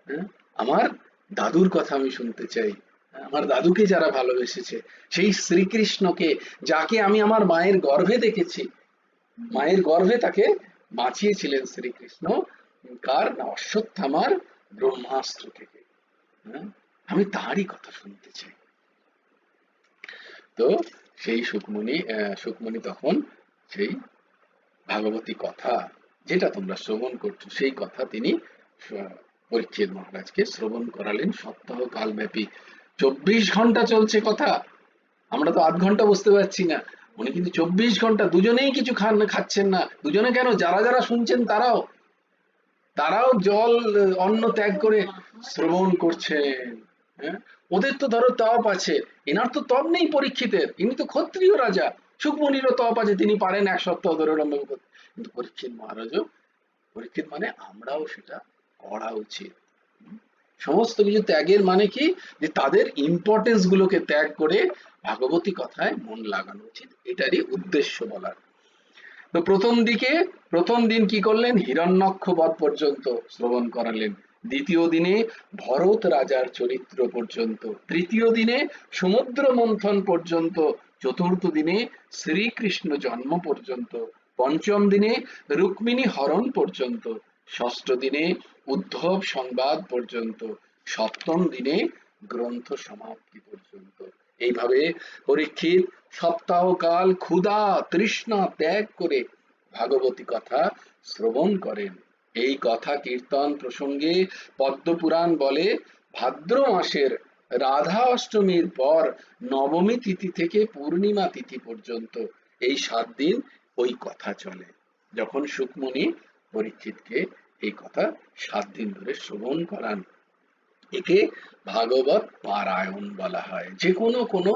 হ্যাঁ আমার দাদুর কথা আমি শুনতে চাই, আমার দাদুকে যারা ভালোবেসেছে, সেই শ্রীকৃষ্ণকে যাকে আমি আমার মায়ের গর্ভে দেখেছি, মায়ের গর্ভে তাকে বাঁচিয়েছিলেন শ্রীকৃষ্ণ, কার না অশ্বত্থামার ব্রহ্মাস্ত্র থেকে, আমি তারই কথা শুনতে চাই। তো সেই সুকমুনি তখন সেই ভাগবতী কথা যেটা তোমরা শ্রবণ করছো সেই কথা তিনি পরীক্ষিত মহারাজকে শ্রবণ করালেন সপ্তাহ কাল ব্যাপী। 24 ঘন্টা চলছে কথা, আমরা তো 8 ঘন্টা বুঝতে পারছি না, উনি কিন্তু 24 ঘন্টা দুজনেই কিছু খাচ্ছেন না, দুজনে কেন, যারা যারা শুনছেন তারাও তারাও জল অন্ন ত্যাগ করে শ্রবণ করছেন। হ্যাঁ, ওদের তো ধরো তপ আছে, এনার তো তপ নেই পরীক্ষিতের, ইনি তো ক্ষত্রিয় রাজা, সুকমুনিরও তপ আছে, তিনি পারেন 1 সপ্তাহ ধরে লম্বা করতে, কিন্তু পরীক্ষিত মহারাজও, পরীক্ষিত মানে আমরাও সেটা করা উচিত। সমস্ত কিছু ত্যাগের মানে কি, যে তাদের ইম্পর্টেন্স গুলোকে ত্যাগ করে ভাগবতী কথায় মন লাগানো উচিত, এটারই উদ্দেশ্য বলার। তো প্রথম দিন কি করলেন, হিরণ্যক্ষ বধ পর্যন্ত শ্রবণ করালেন, দ্বিতীয় দিনে ভরত রাজার চরিত্র পর্যন্ত, তৃতীয় দিনে সমুদ্র মন্থন পর্যন্ত, চতুর্থ দিনে শ্রীকৃষ্ণ জন্ম পর্যন্ত, পঞ্চম দিনে রুক্মিণী হরণ পর্যন্ত, ষষ্ঠ দিনে উদ্ধব সংবাদ পর্যন্ত, সপ্তম দিনে গ্রন্থ সমাপ্তি পর্যন্ত। এইভাবে পরীক্ষিত সপ্তাহকাল ক্ষুধা তৃষ্ণা ত্যাগ করে ভাগবতী কথা শ্রবণ করেন। এই কথা কীর্তন প্রসঙ্গে পদ্মপুরাণ বলে ভাদ্র মাসের রাধা অষ্টমীর পর নবমী তিথি থেকে পূর্ণিমা তিথি পর্যন্ত এই 7 দিন ওই কথা চলে, যখন শুকমুনি পরীক্ষিতকে এই কথা 7 দিন ধরে শ্রবণ করান। একে ভাগবত পারায়ণ বলা হয়। যে কোনো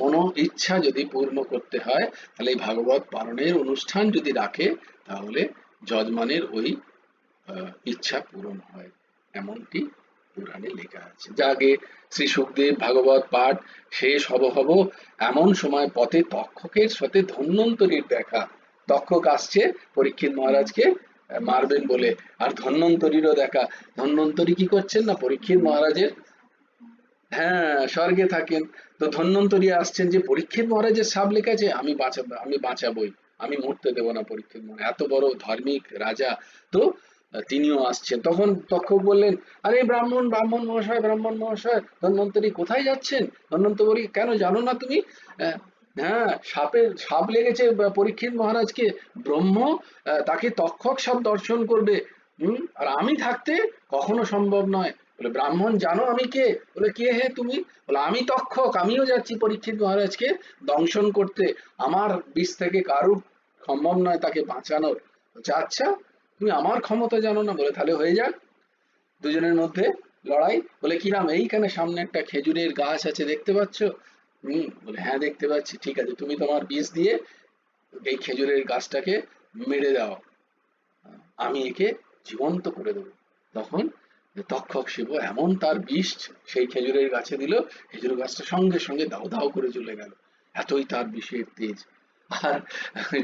মনো ইচ্ছা যদি পূর্ণ করতে হয়, তাহলে এই ভাগবত পারণের অনুষ্ঠান যদি রাখে, তাহলে যজমানের ওই ইচ্ছা পূরণ হয়, এমনটি পুরাণে লেখা আছে। যাকে শ্রী সুখদেব ভাগবত পাঠ শেষ হব এমন সময় পথে তক্ষকের সাথে ধন্বন্তরীর দেখা। তক্ষক আসছে পরীক্ষিত মহারাজকে মারবেন বলে, আর ধন্বন্তরীরও দেখা। ধন্বন্তরী কি করছেন না, পরীক্ষিত মহারাজের, হ্যাঁ, স্বর্গে থাকেন। তো ধন্বন্তরী আসছেন যে পরীক্ষিত মহারাজের সাপ লেখেছে, আমি বাঁচাবই, আমি মরতে দেব না পরীক্ষিত মহারাজ, এত বড় ধার্মিক রাজা। তো তিনিও আসছেন। তখন তক্ষক বললেন, আরে ব্রাহ্মণ মহাশয়, ব্রাহ্মণ মহাশয়, ধন্বন্তরী কোথায় যাচ্ছেন? ধন্বন্তরী, কেন জানো না তুমি? আহ, হ্যাঁ, সাপ লেগেছে পরীক্ষিত মহারাজকে। ব্রহ্ম তাকে তক্ষক সাপ দর্শন করবে। আর আমি থাকতে কখনো সম্ভব নয়। বলে, ব্রাহ্মণ জানো আমি কে? বলে, কে হে তুমি? বলে, আমি তক্ষক, আমিও যাচ্ছি পরীক্ষিত মহারাজকে দংশন করতে। আমার বিষ থেকে কারুর সম্ভব নয় তাকে বাঁচানোর। বলছে, আচ্ছা, তুমি আমার ক্ষমতা জানো না? বলে, তাহলে হয়ে যাক দুজনের মধ্যে লড়াই। বলে, কিরাম? এইখানে সামনে একটা খেজুরের গাছ আছে, দেখতে পাচ্ছ? বলে, হ্যাঁ দেখতে পাচ্ছি। ঠিক আছে, তুমি তোমার বিষ দিয়ে এই খেজুরের গাছটাকে মেরে দাও, আমি একে জীবন্ত করে দেবো। তখন তক্ষক শিব এমন তার বিষ সেই খেজুরের গাছে দিল, খেজুর গাছটা সঙ্গে সঙ্গে দাউ দাউ করে জ্বলে গেল, এতই তার বিষের তেজ। আর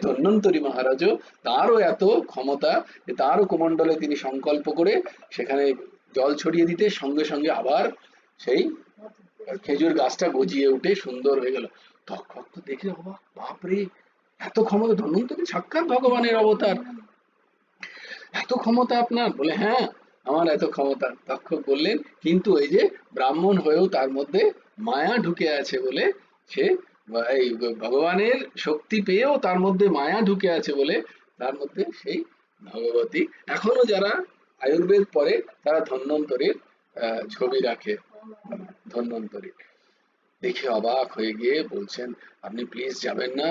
ধন্বন্তরী মহারাজও, তারও এত ক্ষমতা যে তারও কুমণ্ডলে তিনি সংকল্প করে সেখানে জল ছড়িয়ে দিতে সঙ্গে সঙ্গে আবার সেই খেজুর গাছটা গজিয়ে উঠে সুন্দর হয়ে গেল। তক্ষক তো দেখে অবাক, বাপরে, এত ক্ষমতা! ধন্বন্তরী সাক্ষাৎ ভগবানের অবতার, এত ক্ষমতা আপনার? বলে, হ্যাঁ, আমার এত ক্ষমতা। তক্ষক বললেন, কিন্তু এই যে ব্রাহ্মণ হয়েও তার মধ্যে মায়া ঢুকে আছে বলে, সে এই ভগবানের শক্তি পেয়েও তার মধ্যে মায়া ঢুকে আছে বলে তার মধ্যে সেই ভগবতী এখনো যারা আয়ুর্বেদ পড়ে তারা ধন্বন্তরীর ছবি রাখে। ধন্বন্তরী দেখে অবাক হয়ে গিয়ে বলছেন, আপনি প্লিজ যাবেন না।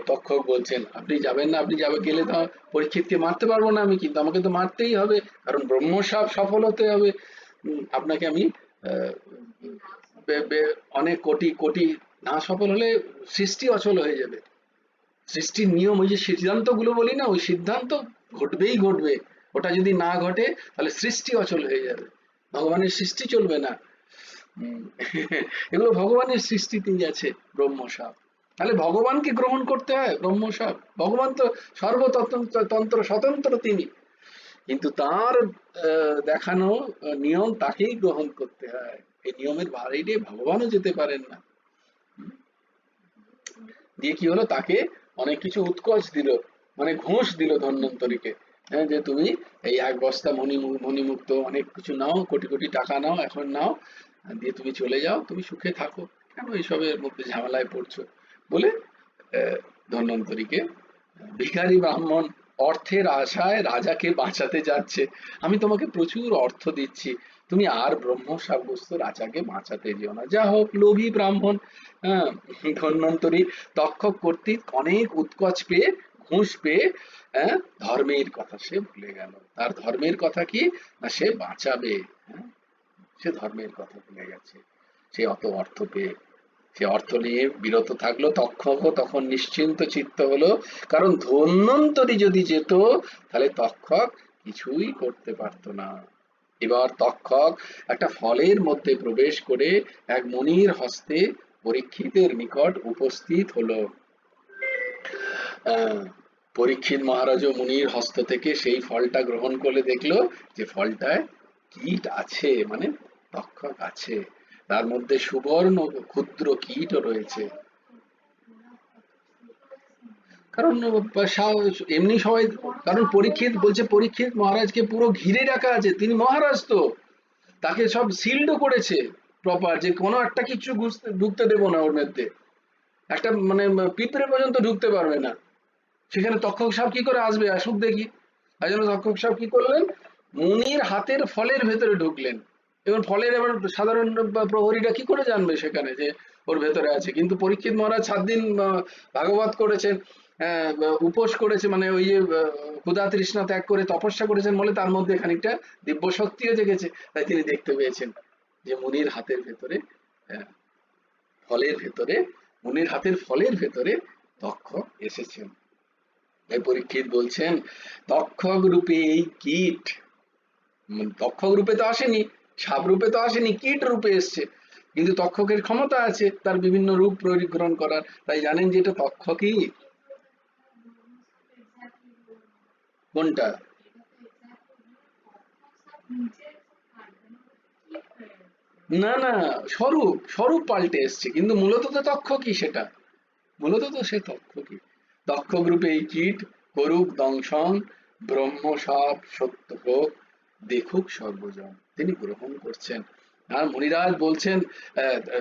তক্ষক বলছেন, আপনি যাবেন না? আপনি গেলে তো পরীক্ষিতকে মারতে পারবো না আমি, কিন্তু আমাকে তো মারতেই হবে, কারণ ব্রহ্মসাপ সফল হতে হবে। আপনাকে আমি আহ, অনেক কোটি কোটি, না সফল হলে সৃষ্টি অচল হয়ে যাবে। সৃষ্টির নিয়ম, ওই যে সিদ্ধান্ত গুলো বলি না, ওই সিদ্ধান্ত ঘটবেই ঘটবে। ওটা যদি না ঘটে তাহলে সৃষ্টি অচল হয়ে যাবে, ভগবানের সৃষ্টি চলবে না। হুম, এগুলো ভগবানের সৃষ্টিতেই আছে ব্রহ্মসাপ। তাহলে ভগবানকে গ্রহণ করতে হয় ব্রহ্মসাপ। ভগবান তো সর্বতন্ত্র স্বতন্ত্র তিনি, কিন্তু তার দেখানো নিয়ম তাকেই গ্রহণ করতে হয়। এই নিয়মের বাইরে ভগবানও যেতে পারেন না। দিয়ে কি হলো, তাকে অনেক কিছু উৎকোচ দিল, মানে ঘুষ দিল ধন্বন্তরীকে। হ্যাঁ, যে তুমি এই 1 বস্তা মণিমুক্ত অনেক কিছু নাও, কোটি কোটি টাকা নাও, এখন নাও, দিয়ে তুমি চলে যাও, তুমি সুখে থাকো, কেন এইসবের মধ্যে ঝামেলায় পড়ছো? বলে ধন্বন্তরীকে, ভিখারি ব্রাহ্মণ অর্থের আশায় রাজাকে বাঁচাতে যাচ্ছে, আমি তোমাকে প্রচুর অর্থ দিচ্ছি, তুমি আর ব্রহ্ম সাব্যস্ত রাজাকে বাঁচাতে যেও না। যা হোক, লোভী ব্রাহ্মণ, হ্যাঁ, ধন্বন্তরী তক্ষক কর্তৃক অনেক উৎকোচ পেয়ে, ঘুষ পেয়ে, হ্যাঁ, ধর্মের কথা সে ভুলে গেল। তার ধর্মের কথা কি না, সে বাঁচাবে। হ্যাঁ, সে ধর্মের কথা ভুলে গেছে, সে অত অর্থ পেয়ে। সে অর্থ নিয়ে বিরত থাকলো। তক্ষকও তখন নিশ্চিন্ত চিত্ত হলো, কারণ ধন্বন্তরী যদি যেত তাহলে তক্ষক কিছুই করতে পারতো না। এবার তক্ষক একটা ফলের মধ্যে প্রবেশ করে এক মুনির হস্তে পরীক্ষিতের নিকট উপস্থিত হলো। আহ, পরীক্ষিত মহারাজও মুনির হস্ত থেকে সেই ফলটা গ্রহণ করে দেখলো যে ফলটায় কীট আছে, মানে তক্ষক আছে, তার মধ্যে সুবর্ণ ক্ষুদ্র কীটও রয়েছে। কারণ এমনি সবাই, কারণ পরীক্ষিত বলছে, পরীক্ষিত মহারাজকে পুরো ঘিরে রাখা আছে, তিনি মহারাজ তো, তাকে সব সিল্ডও করেছে প্রপার, যে কোনো একটা কিছু ঢুকতে দেবো না ওর মধ্যে, একটা মানে পিঁপড়ে পর্যন্ত ঢুকতে পারবে না। সেখানে তক্ষক সাপ কি করে আসবে? আসুক দেখি। তাই জন্য তক্ষক সাপ কি করলেন, মুনির হাতের ফলের ভেতরে ঢুকলেন। এবং ফলের এবার সাধারণ প্রহরীরা কি করে জানবে সেখানে যে ওর ভেতরে আছে? কিন্তু পরীক্ষিত মহারাজ 7 দিন ভাগবত করেছেন, উপোস করেছে, মানে ওই যে ক্ষুধা তৃষ্ণা ত্যাগ করে তপস্যা করেছেন বলে তার মধ্যে খানিকটা দিব্য শক্তিও জেগেছে। তাই তিনি দেখতে পেয়েছেন যে মুনির হাতের ভেতরে, আহ, ফলের ভেতরে, মুনির হাতের ফলের ভেতরে তক্ষক এসেছেন। তাই পরীক্ষিত বলছেন, তক্ষক রূপে এই কীট, তক্ষক রূপে তো আসেনি, সাপ রূপে তো আসেনি, কীট রূপে এসছে। কিন্তু তক্ষকের ক্ষমতা আছে তার বিভিন্ন রূপ পরিগ্রহণ করার, তাই জানেন যে এটা তক্ষকই। কোনটা? না না, স্বরূপ স্বরূপ পাল্টে এসছে, কিন্তু মূলত তো তক্ষকই সেটা, মূলত তো সে তক্ষকই। তক্ষক রূপে এই কীট করুক দংশন, ব্রহ্ম সাপ সত্য হোক, দেখুক সর্বজন, তিনি গ্রহণ করছেন। আর মুনিরাজ বলছেন,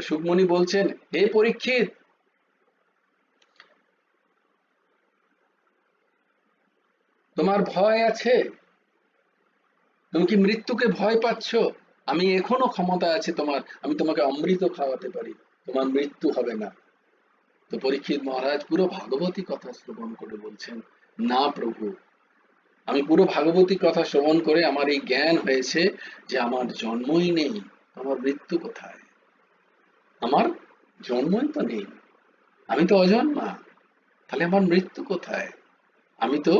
সুকমণি বলছেন, হে পরীক্ষিত, তোমার ভয় আছে? তুমি কি মৃত্যুকে ভয় পাচ্ছ? আমি এখনো ক্ষমতা আছে তোমার, আমি তোমাকে অমৃত খাওয়াতে পারি, তোমার মৃত্যু হবে না। তো পরীক্ষিত মহারাজ পুরো ভাগবতী কথা শ্রবণ করে বলছেন, না প্রভু, আমি পুরো ভাগবতী কথা শ্রবণ করে আমার এই জ্ঞান হয়েছে যে আমার জন্মই নেই, আমার মৃত্যু কোথায়? আমার জন্মই তো নেই, আমি তো অজন্মা, তাহলে আমার মৃত্যু কোথায়? আমি তো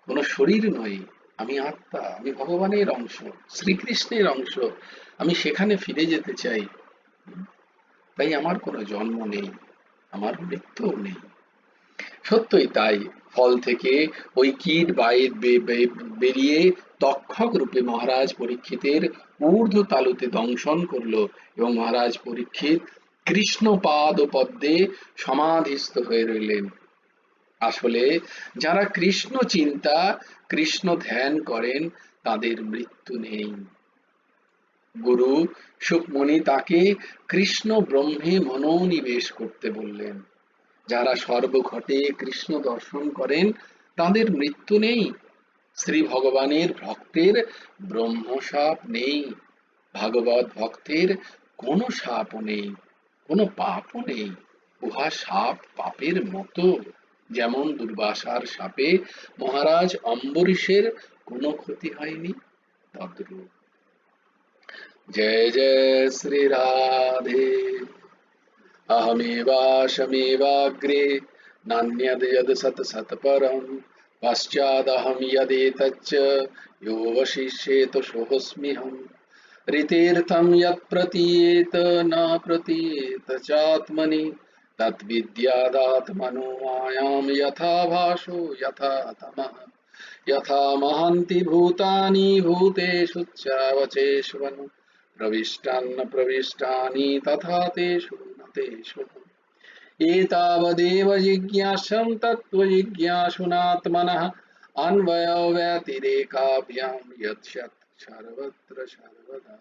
কোনো শরীর নই, আমি আত্মা, আমি ভগবানের অংশ, শ্রীকৃষ্ণের অংশ, আমি সেখানে ফিরে যেতে চাই। তাই আমার কোনো জন্ম নেই, আমার মৃত্যুও নেই। সত্যই তাই, ফল থেকে ওই কীট বাইর বেরিয়ে তক্ষক রূপে মহারাজ পরীক্ষিতের ঊর্ধ্ব তালুতে দংশন করলো, এবং মহারাজ পরীক্ষিত কৃষ্ণ পাদ ও পদ্মে সমাধিস্থ হয়ে রইলেন। আসলে যারা কৃষ্ণ চিন্তা, কৃষ্ণ ধ্যান করেন, তাদের মৃত্যু নেই। গুরু সুকমণি তাকে কৃষ্ণ ব্রহ্মে মনোনিবেশ করতে বললেন। যারা সর্বঘটে কৃষ্ণ দর্শন করেন, তাদের মৃত্যু নেই। শ্রী ভগবানের ভক্তের ব্রহ্মশাপ নেই, ভাগবত ভক্তের কোনো শাপও নেই, কোনো পাপও নেই। উহা সাপ পাপের মতো, যেমন দুর্বাসার সাপে মহারাজ অম্বরীশের কোনো ক্ষতি হয়নি, তদ্রূপ। जय जय श्री राधे। अहमेवाशमेवाग्रे, नान्यद् यद् सत् सत् परम्, पश्चादहं यदेतच्च यो वशिष्येत सोऽस्म्यहम्। ऋतेऽर्थं यत् प्रतीयेत न प्रतीयेत चात्मनि, तद्विद्यादात्मनो मायां यथा भासो यथा तमः। यथा महान्ति भूतानि भूतेषु च प्रविष्टान्न प्रविष्टानि तथा तेषु न तेषु। एतावदेव जिज्ञासं तत्त्वजिज्ञासुनात्मनः, अन्वयो व्यतिरेकाभ्यां यत्सत् सर्वत्र सर्वदा।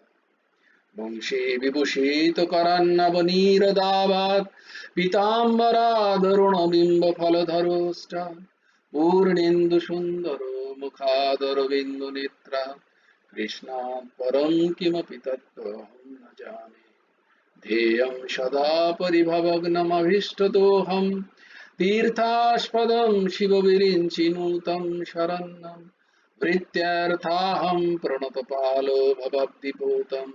वंशे विभूषितकरन्नवनीरदाभात् पीताम्बरादरुणबिम्बफलधरोष्टा, पूर्णेन्दुसुन्दरो मुखादरविन्दुनेत्रा, कृष्णात् परं किमपि तत्त्वमहं न जाने। ध्येयं सदा परिभवग्नमभीष्टदोहं, तीर्थास्पदं शिवविरिञ्चिनुतं शरण्यं। प्रीत्यर्थाहं प्रणतपालो भवद्दिपूतं,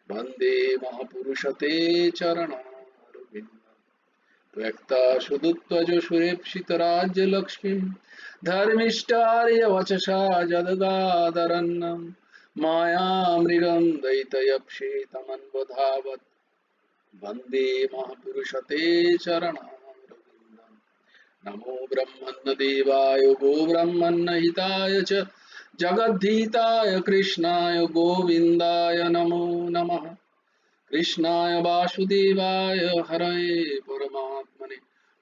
वन्दे महापुरुषते चरणारविन्दम्। त्यक्ता सुदुत्वज सुरेप्सितराज्यलक्ष्मीं, धर्मिष्ठार्यवचसा जदगादरन्नं, मायामृगं दयितयक्षेतमन्वधावत्, वन्दे महापुरुषते चरणारविन्दम्। नमो ब्रह्मण्यदेवाय गोब्रह्मण्यहिताय च जगद्धिताय कृष्णाय गोविन्दाय नमो नमः। कृष्णाय वासुदेवाय हरये परमात्मने,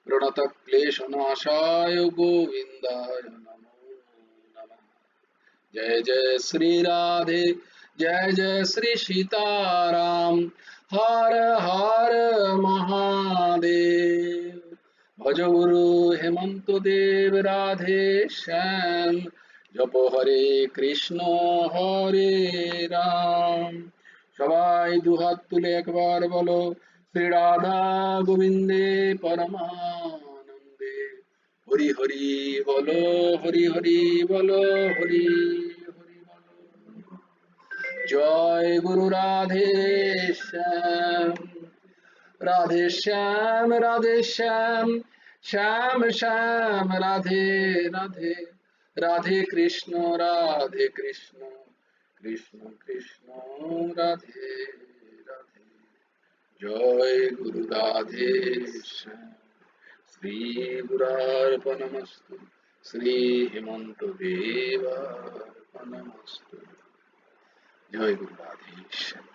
प्रणतक्लेशनाशाय गोविन्दाय नमो नमः। जय जय श्री राधे, जय जय श्री सीताराम, हर हर महादेव। भज गुरु हेमंत देव राधे श्याम, जप हरे कृष्ण हरे राम, সবাই দুহাত তুলে একবার বলো, শ্রী রাধা গোবিন্দে পরমানন্দে হরি হরি বলো, হরি হরি বলো, হরি হরি বলো। জয় গুরু রাধে শ্যাম, রাধে শ্যাম, রাধে শ্যাম, শ্যাম শ্যাম রাধে রাধে, রাধে কৃষ্ণ, রাধে কৃষ্ণ, কৃষ্ণ কৃষ্ণ রাধে রাধে। জয় গুরু রাধে শ্যাম। শ্রী গুরার্পণমস্তু, শ্রী হেমন্ত দেবার্পণমস্তু। জয় গুরু রাধে শ্যাম।